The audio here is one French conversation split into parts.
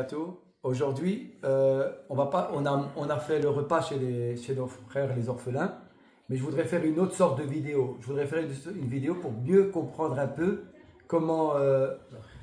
bientôt. Aujourd'hui, on a fait le repas chez nos frères les orphelins, mais je voudrais faire une autre sorte de vidéo. Je voudrais faire une vidéo pour mieux comprendre un peu comment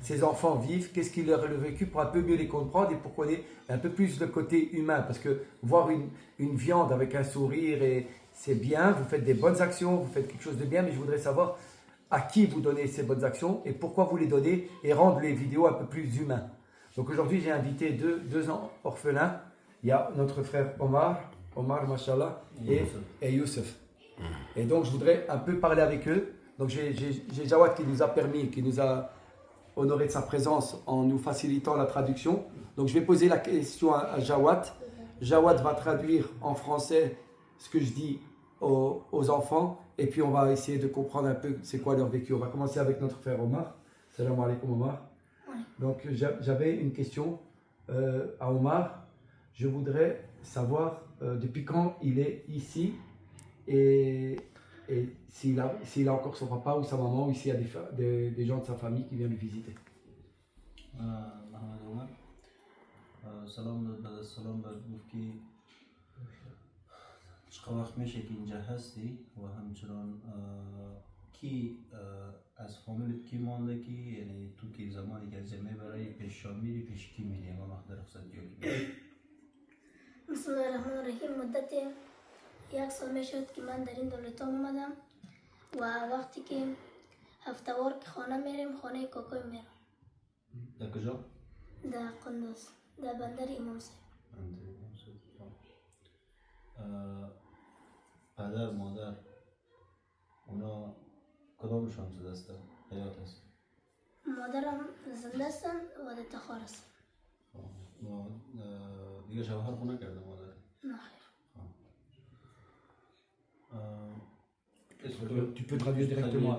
ces enfants vivent, qu'est-ce qui leur est vécu, pour un peu mieux les comprendre et pour connaître un peu plus le côté humain. Parce que voir une viande avec un sourire, c'est bien, vous faites des bonnes actions, vous faites quelque chose de bien, mais je voudrais savoir à qui vous donnez ces bonnes actions et pourquoi vous les donnez et rendre les vidéos un peu plus humains. Donc aujourd'hui, j'ai invité deux orphelins. Il y a notre frère Omar, Mashallah, et Youssef. Et donc, je voudrais un peu parler avec eux. Donc, j'ai Jawad qui nous a permis, qui nous a honoré de sa présence en nous facilitant la traduction. Donc, je vais poser la question à Jawad. Jawad va traduire en français ce que je dis aux enfants. Et puis, on va essayer de comprendre un peu c'est quoi leur vécu. On va commencer avec notre frère Omar. Salam alaikum Omar. Donc, j'avais une question à Omar. Je voudrais savoir depuis quand il est ici et s'il a encore son papa ou sa maman ou s'il y a des gens de sa famille qui viennent le visiter. محمد عمر سلام بعد السلام بر گفتی چقدر وقت میشه که اینجا هستی و همچنان کی از فامیلت کی مانده کی یعنی تو که زمانی که از جمعه برای پیش شام میری پیش کی میری اما وقت رخصت جوری بسم الله الرحمن الرحیم. مدت یک سال میشد که من در این دولتان اومدم و وقتی که هفته‌وار که خانه میریم خانه کاکای میرم در کجا؟ در قندوز در بندر امام صاحب. پدر مادر اونا کدامشون زنده است حیات است؟ مادرم زنده هستن و در تخار هستن. دیگه شوهر خونه کرده مادر؟ نه خیر. Tu peux traduire directement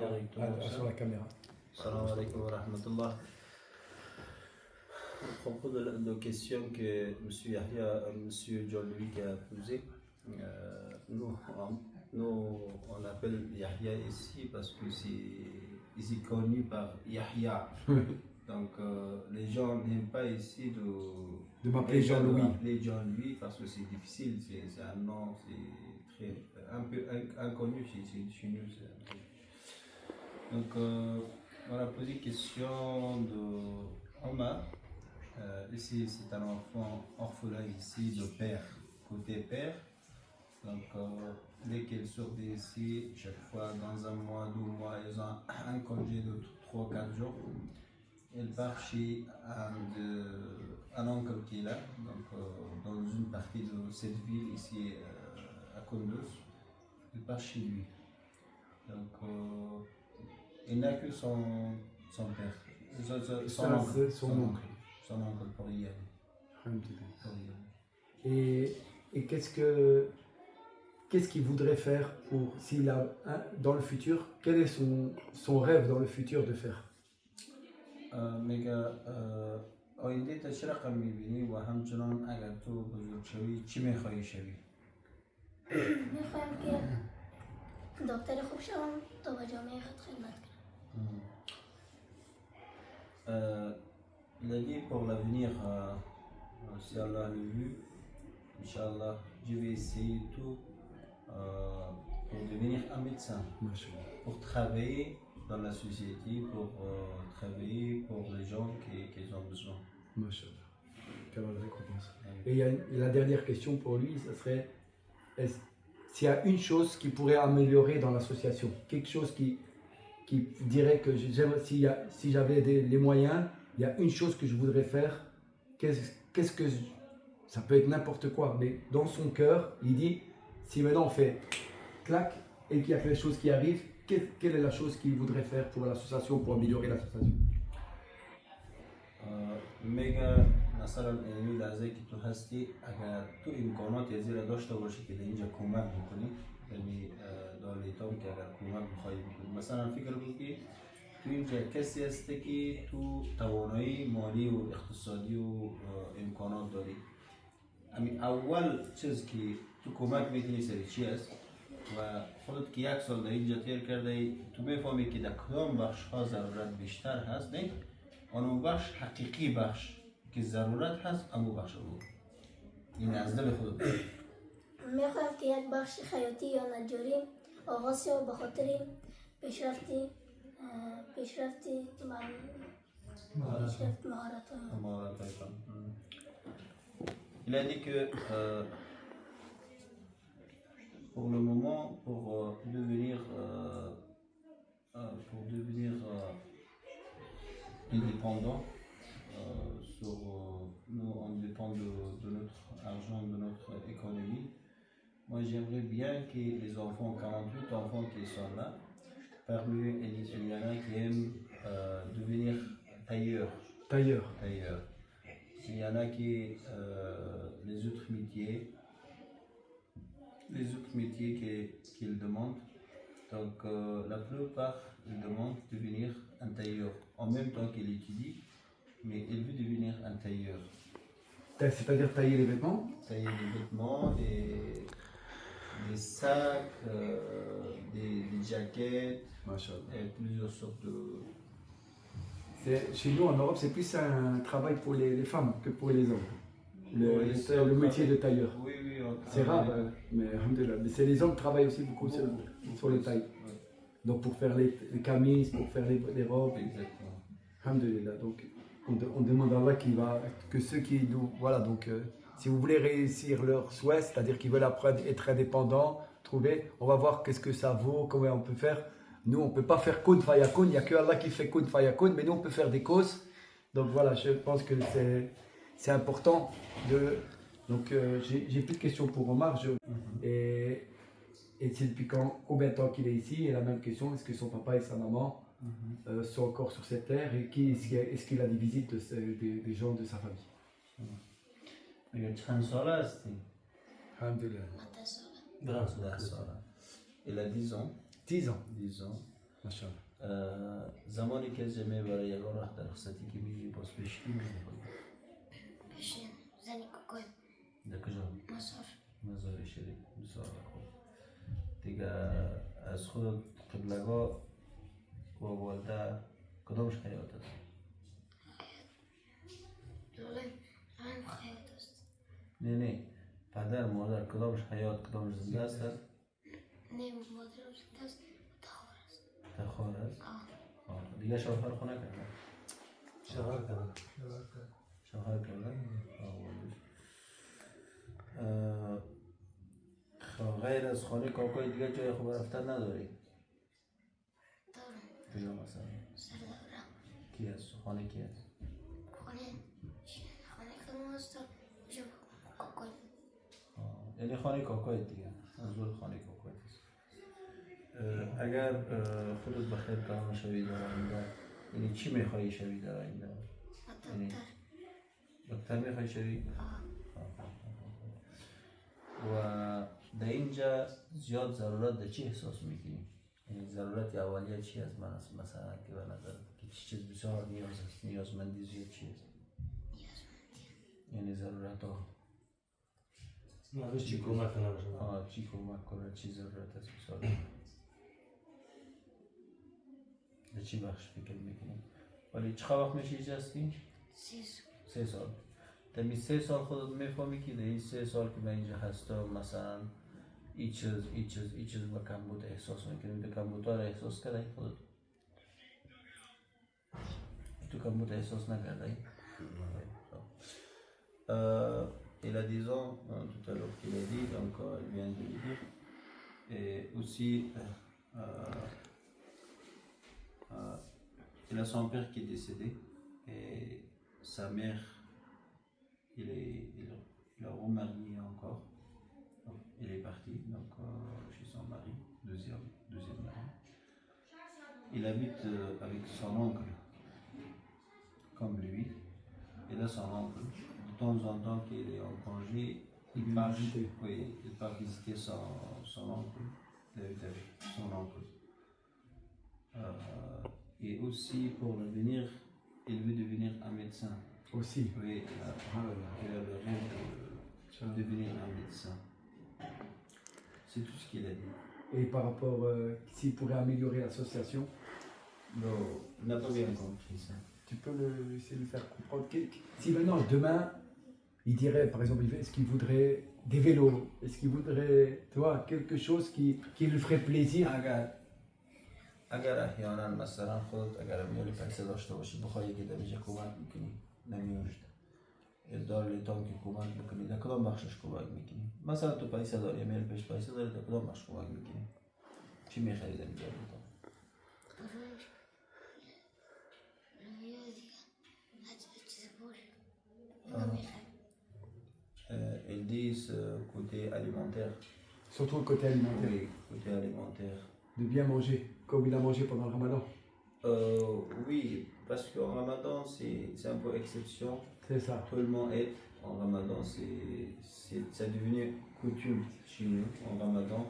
sur la caméra. Salam alaikum wa rahmatullah. À propos de la question que M. Yahya, M. John Louis a posée, nous on appelle Yahya ici parce que c'est ici connu par Yahya. Donc les gens n'aiment pas ici de m'appeler Jean-Louis. Jean-Louis parce que c'est difficile, c'est un nom, c'est très un peu inconnu chez nous. Donc on a posé une question de Omar. Ici c'est un enfant orphelin ici de père, côté père. Donc dès qu'elle sort d'ici, chaque fois dans un mois, 2 mois, ils ont un congé de 3-4 jours. Elle part chez un oncle qui est là, donc dans une partie de cette ville ici à Kunduz. Elle part chez lui. Donc il n'a que son père, son oncle pour y aller. Et qu'est-ce qu'il voudrait faire pour s'il a dans le futur, quel est son rêve dans le futur de faire? میگه آینده تا چه رقم میبینی و همچنان اگر تو بزرگ شوی چی میخوایی شوی؟ میخوایم که دکتر خوب شوم تا به جامعه خود خدمت کنم. Il a dit pour l'avenir, si Allah le veut, Inch'Allah, je vais essayer tout pour devenir un médecin, pour travailler dans la société, pour travailler pour les gens qui ont besoin. Machallah. Quelle récompense. Et il y a la dernière question pour lui, ça serait s'il y a une chose qui pourrait améliorer dans l'association, quelque chose qui dirait que si j'avais les moyens, il y a une chose que je voudrais faire, qu'est-ce que ça peut être n'importe quoi, mais dans son cœur, il dit si maintenant on fait clac et qu'il y a quelque chose qui arrive, quelle est la chose qu'il voudrait faire pour l'association, pour améliorer l'association? میگه مثلا این لحظه که تو هستی اگر تو امکانات زیرا داشته باشی که در اینجا کمک بکنی یعنی در لیتام که اگر کمک بخوای بکنی مثلا فکر کن که تو اینجا کسی هستی که تو توانایی مالی و اقتصادی و امکانات داری همین اول چیز که تو کمک میکنی سری چی است و خودت که 1 سال در اینجا تیر کرده تو میفهمی که در کدام بخش ها ضرورت بیشتر هست نه آن بخش حقیقی بخش که ضرورت هست امو بخش بود این از دل خود میخواهم که یک بخش خیاطی یا نجاری آغاز شود به خاطر پیشرفتی مهارت Il a dit que pour le moment, pour devenir indépendant, nous on dépend de notre argent, de notre économie. Moi j'aimerais bien que les enfants, 48 enfants qui sont là, parmi eux il y en a qui aiment devenir tailleur. Il y en a qui les autres métiers qu'ils demandent. Donc la plupart ils demandent de devenir un tailleur en même temps qu'il étudie, mais il veut devenir un tailleur. C'est-à-dire tailler les vêtements? Tailler les vêtements, des sacs, des jaquettes, et plusieurs sortes de... Chez nous en Europe, c'est plus un travail pour les femmes que pour les hommes. Le métier de tailleur. Oui, c'est rare, mais c'est les hommes qui travaillent aussi beaucoup sur le taille. Ouais. Donc pour faire les camises, pour faire les robes. Exactement. Alhamdulillah. Donc on demande à Allah que ceux qui nous... Voilà, donc si vous voulez réussir leur souhait, c'est-à-dire qu'ils veulent apprendre à être indépendants, on va voir qu'est-ce que ça vaut, comment on peut faire. Nous, on ne peut pas faire kun fayakun, il n'y a que Allah qui fait kun fayakun, mais nous, on peut faire des causes. Donc voilà, je pense que c'est important de... Donc j'ai plus de questions pour Omar. Et c'est depuis combien de temps qu'il est ici? Et la même question, est-ce que son papa et sa maman sont encore sur cette terre? Et est-ce qu'il a des visites des gens de sa famille? Alhamdulillah. Il a 10 ans. 10 ans. 10 ans. Masha'Allah. زمانی که جمعه برای یک راه در رخصتی که میری باز پیشکی می‌کنی. پیشین زنی کوکوی در کجا؟ مزار شریف. بسیار خوب. دیگه از خود قبلگاه و والده کدامش حیات است؟ هم خیاط است. نه پدر مادر کدامش حیات کدامش زنده است؟ نه مادر زنده است. تخار است؟ دیگه شوهر خونه کرده؟ شوهر کرده. شوهر کرده؟ غیر از خانه کاکای دیگه جای خوب رفتن نداری؟ دارم. کجا مثلا؟ سردارم. کی است؟ خانه کی است؟ خانه خانه است جو کاکای. یعنی خانه کاکای دیگه. منظور خانه کاکای است. اگر خودت بخیر کار شوی در آینده، یعنی چی میخوایی شوی در آینده؟ دکتر میخوایی شوی؟ و در اینجا زیاد ضرورت در چی احساس میکنی؟ یعنی ضرورت اولیه چی از من است مثلا که به نظر که چیز بسیار نیاز است، نیازمندی زیاد چی است؟ یعنی ضرورت ها چی کمک کنه؟ چی کمک کنه، چی ضرورت است بسیار؟ به چی بخش فکر میکنی؟ ولی چقدر وقت میشه اینجا هستی؟ 3 سال. در این 3 سال خودت میفهمی که در این 3 سال که من اینجا هستم مثلا این چیز با کمبود احساس میکنی؟ به کمبود ها احساس کردی خودت؟ تو کمبود احساس نکردی؟ Il a 10 ans, tout à l'heure qu'il a dit, donc il vient de le dire. Et aussi, il a son père qui est décédé et sa mère, il a remarié encore. Donc, il est parti donc, chez son mari, deuxième mari. Il habite avec son oncle, comme lui. Il a son oncle. De temps en temps qu'il est en congé, il part visiter son oncle, son oncle. Et aussi pour l'avenir, il veut devenir un médecin. Aussi. Oui, il a le rêve de devenir un médecin. C'est tout ce qu'il a dit. Et par rapport, s'il pourrait améliorer l'association? Non, il n'a pas bien compris ça. tu peux essayer de le faire comprendre. Si maintenant, demain, il dirait, par exemple, est-ce qu'il voudrait des vélos? Est-ce qu'il voudrait, tu vois, quelque chose qui lui ferait plaisir? اگر احیانا مثلا خودت اگر میلی پیسه داشته باشی بخوای که دمیجه کمک میکنی نمیوجد دار لیتام که کمک میکنی در کدام بخشش کمک میکنی مثلا تو پیسه داری میلی پیش پیسه داری در کدام بخش کمک میکنی چی میخری دمیجه لیتام ils disent côté alimentaire. Surtout le côté alimentaire. Oui, côté alimentaire. De bien manger, comme il a mangé pendant le ramadan. Oui, parce qu'en ramadan, c'est un peu exception. C'est ça. Tout le monde aide. En ramadan, c'est devenu coutume chez nous. En ramadan,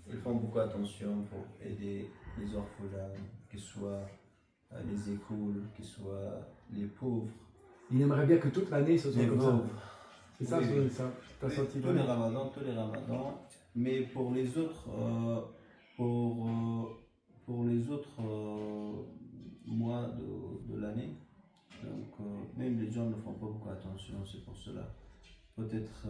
ils font beaucoup attention pour aider les orphelins, que ce soit les écoles, que ce soit les pauvres. Il aimerait bien que toute l'année ce soit Les comme pauvres. ça. C'est ça, Oui, ça. T'as Oui, senti tous les ramadans, mais pour les autres, pour les autres mois de l'année, donc même les gens ne font pas beaucoup attention, c'est pour cela. Peut-être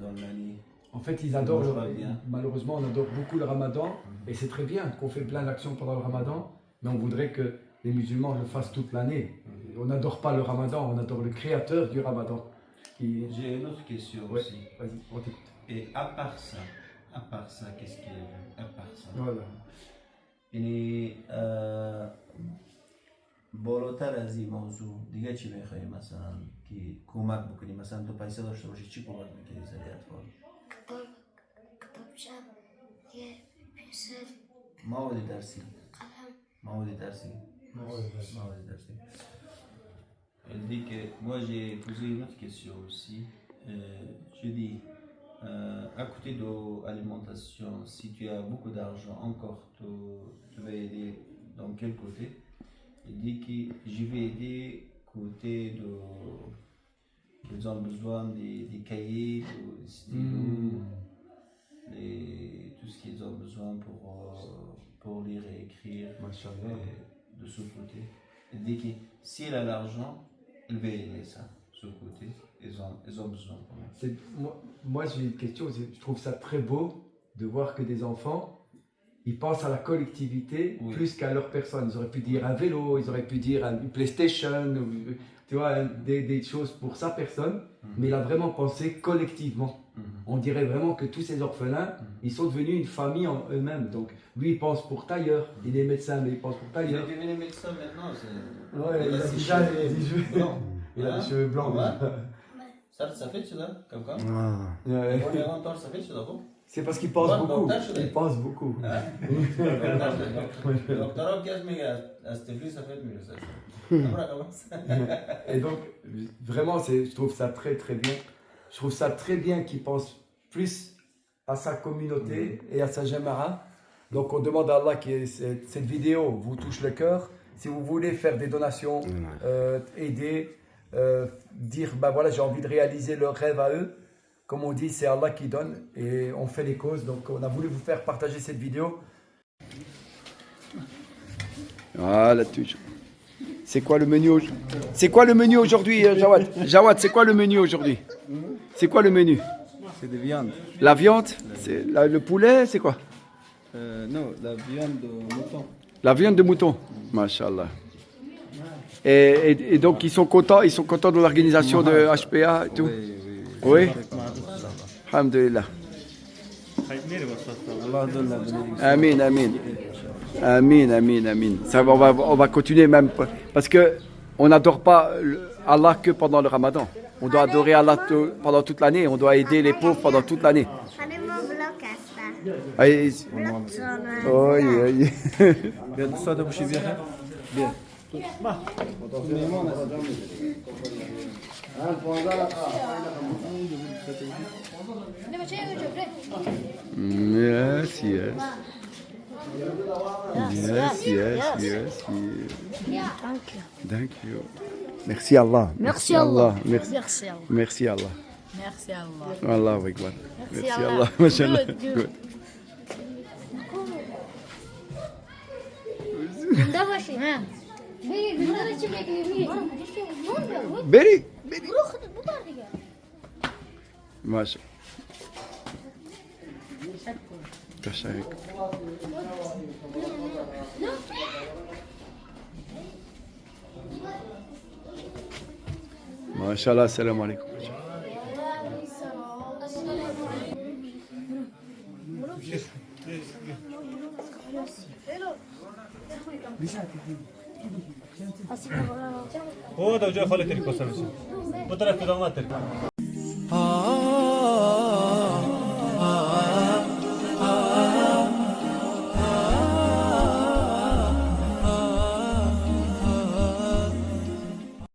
dans l'année. En fait, ils adorent, Mange pas bien. malheureusement, on adore beaucoup le ramadan, et c'est très bien qu'on fait plein d'actions pendant le ramadan, mais on voudrait que les musulmans le fassent toute l'année. On n'adore pas le ramadan, on adore le créateur du ramadan. J'ai une autre question Ouais, aussi. vas-y, on t'écoute. Et à part ça, qu'est-ce qu'il y a à part ça Voilà. یعنی بالاتر از این موضوع دیگه چی میخوایی مثلا که کمک بکنی مثلا تو پیسه داشته باشی چی کمک میکنی زنی اطفال کتابچه یه پنسل مواد درسی قلم مواد درسی مواد درسی Elle dit que moi j'ai posé une autre question aussi. Je dis à côté de l'alimentation, si tu as beaucoup d'argent encore, tu vas aider dans quel côté? Il dit que je vais aider côté de qu'ils ont besoin des cahiers, des stylos, tout ce qu'ils ont besoin pour lire et écrire. De ce côté. Il dit que s'il a l'argent, il va aider ça, ce côté. Ils ont besoin quand même. Moi j'ai une question, je trouve ça très beau de voir que des enfants, ils pensent à la collectivité plus qu'à leur personne. Ils auraient pu dire un vélo, ils auraient pu dire une PlayStation, tu vois, des choses pour sa personne, mais il a vraiment pensé collectivement. On dirait vraiment que tous ces orphelins, ils sont devenus une famille en eux-mêmes. Donc lui, il pense pour tailleur, il est médecin, mais il pense pour tailleur. Il est devenu médecin maintenant. Ouais, il a déjà des cheveux blancs. Il a des cheveux blancs. Ça fait cela, comme quoi Ouais. Ça fait cela, bon. C'est parce qu'il pense beaucoup. Il pense beaucoup. دکترها که میگه از تفلیس سفید میرسه. Et donc, vraiment, je trouve ça très très bien. Je trouve ça très bien qu'il pense plus à sa communauté et à sa jamara. Donc, on demande à Allah que cette vidéo vous touche le cœur. Si vous voulez faire des donations, aider, dire, ben voilà, j'ai envie de réaliser leur rêve à eux. Comme on dit, c'est Allah qui donne et on fait les causes. Donc, on a voulu vous faire partager cette vidéo. Voilà, toujours. C'est quoi le menu aujourd'hui? C'est quoi le menu aujourd'hui, Jawad? Jawad, c'est quoi le menu aujourd'hui? C'est quoi le menu? C'est de viande. La viande? C'est le poulet, c'est quoi? Non, la viande de mouton. La viande de mouton. Mashallah. Et donc ils sont contents de l'organisation de HPA et tout? Oui. Alhamdulillah. Amin, amin. Amin, amin, amin. Ça, on va continuer même parce que on n'adore pas Allah que pendant le Ramadan. On doit adorer Allah pendant toute l'année. On doit aider les pauvres pendant toute l'année. Yes, yes. Yes, yes, yes. Thank you. Merci Allah. Merci Allah. Merci. Merci Allah. Merci Allah. Merci Allah. Allahu Akbar. Merci Allah. Allah. Mashallah. Good. Good. Давай. بری باشه تشکر ماشاءالله السلام علیکم هو ده وجاي خالك تريك بس. وترى في ضمانتك.